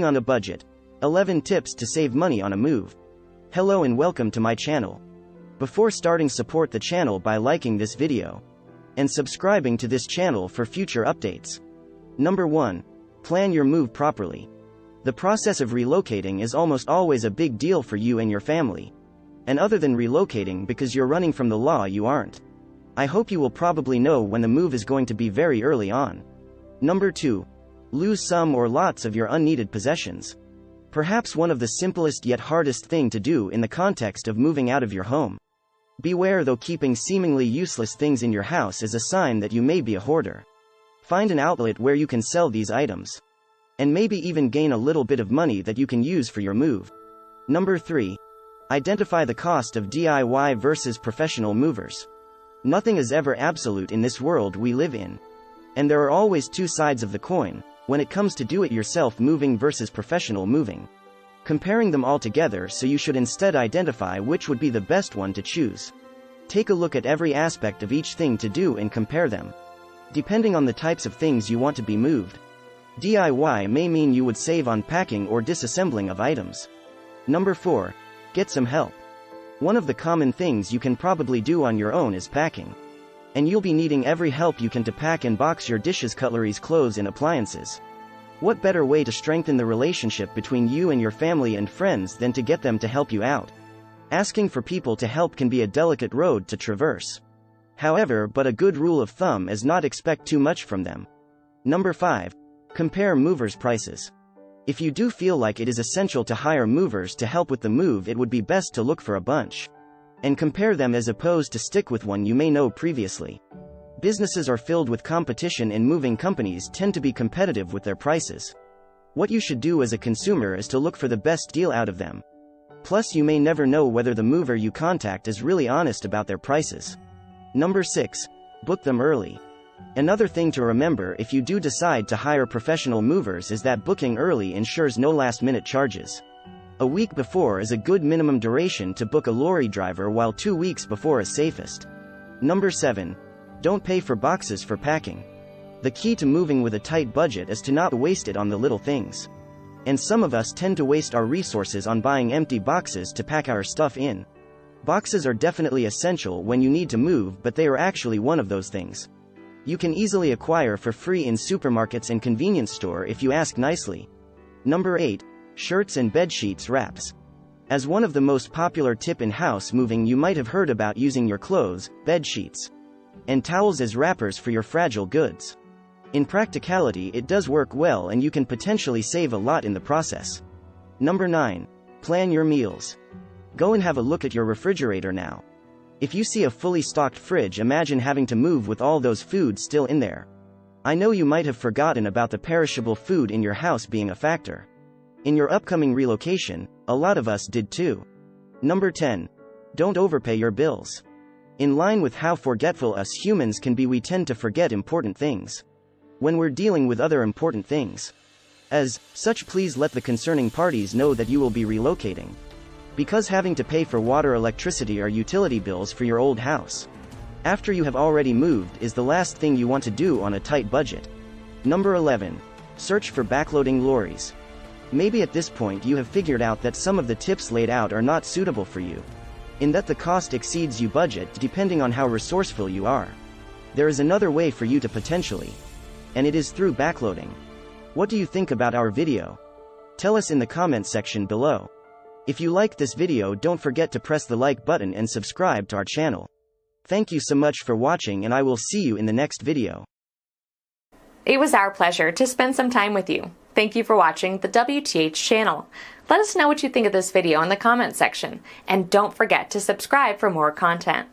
on a budget. 11 tips to save money on a move. Hello and welcome to my channel. Before starting, support the channel by liking this video and subscribing to this channel for future updates. Number 1. Plan your move properly. The process of relocating is almost always a big deal for you and your family. And other than relocating because you're running from the law, you aren't. I hope you will probably know when the move is going to be very early on. Number 2. Lose some or lots of your unneeded possessions. Perhaps one of the simplest yet hardest thing to do in the context of moving out of your home. Beware though, keeping seemingly useless things in your house is a sign that you may be a hoarder. Find an outlet where you can sell these items. And maybe even gain a little bit of money that you can use for your move. Number 3. Identify the cost of DIY versus professional movers. Nothing is ever absolute in this world we live in. And there are always two sides of the coin when it comes to do-it-yourself moving versus professional moving. Comparing them all together, so you should instead identify which would be the best one to choose. Take a look at every aspect of each thing to do and compare them. Depending on the types of things you want to be moved, DIY may mean you would save on packing or disassembling of items. Number 4. Get some help. One of the common things you can probably do on your own is packing. And you'll be needing every help you can to pack and box your dishes, cutleries, clothes, and appliances. What better way to strengthen the relationship between you and your family and friends than to get them to help you out? Asking for people to help can be a delicate road to traverse. However, but a good rule of thumb is not expect too much from them. Number 5. Compare movers' prices. If you do feel like it is essential to hire movers to help with the move, it would be best to look for a bunch and compare them as opposed to stick with one you may know previously. Businesses are filled with competition and moving companies tend to be competitive with their prices. What you should do as a consumer is to look for the best deal out of them. Plus, you may never know whether the mover you contact is really honest about their prices. Number 6. Book them early. Another thing to remember if you do decide to hire professional movers is that booking early ensures no last-minute charges. A week before is a good minimum duration to book a lorry driver, while 2 weeks before is safest. Number 7. Don't pay for boxes for packing. The key to moving with a tight budget is to not waste it on the little things. And some of us tend to waste our resources on buying empty boxes to pack our stuff in. Boxes are definitely essential when you need to move, but they are actually one of those things you can easily acquire for free in supermarkets and convenience store if you ask nicely. Number 8. Shirts and bed sheets wraps. As one of the most popular tip in house moving, you might have heard about using your clothes, bed sheets, and towels as wrappers for your fragile goods. In practicality, it does work well and you can potentially save a lot in the process. Number 9. Plan your meals. Go and have a look at your refrigerator now. If you see a fully stocked fridge, imagine having to move with all those foods still in there. I know you might have forgotten about the perishable food in your house being a factor in your upcoming relocation. A lot of us did too. Number 10. Don't overpay your bills. In line with how forgetful us humans can be, we tend to forget important things when we're dealing with other important things. As such, please let the concerning parties know that you will be relocating, because having to pay for water, electricity, or utility bills for your old house after you have already moved is the last thing you want to do on a tight budget. Number 11. Search for backloading lorries. Maybe at this point you have figured out that some of the tips laid out are not suitable for you, in that the cost exceeds your budget depending on how resourceful you are. There is another way for you to potentially, and it is through backloading. What do you think about our video? Tell us in the comment section below. If you liked this video, don't forget to press the like button and subscribe to our channel. Thank you so much for watching, and I will see you in the next video. It was our pleasure to spend some time with you. Thank you for watching the WTH channel. Let us know what you think of this video in the comment section, and don't forget to subscribe for more content.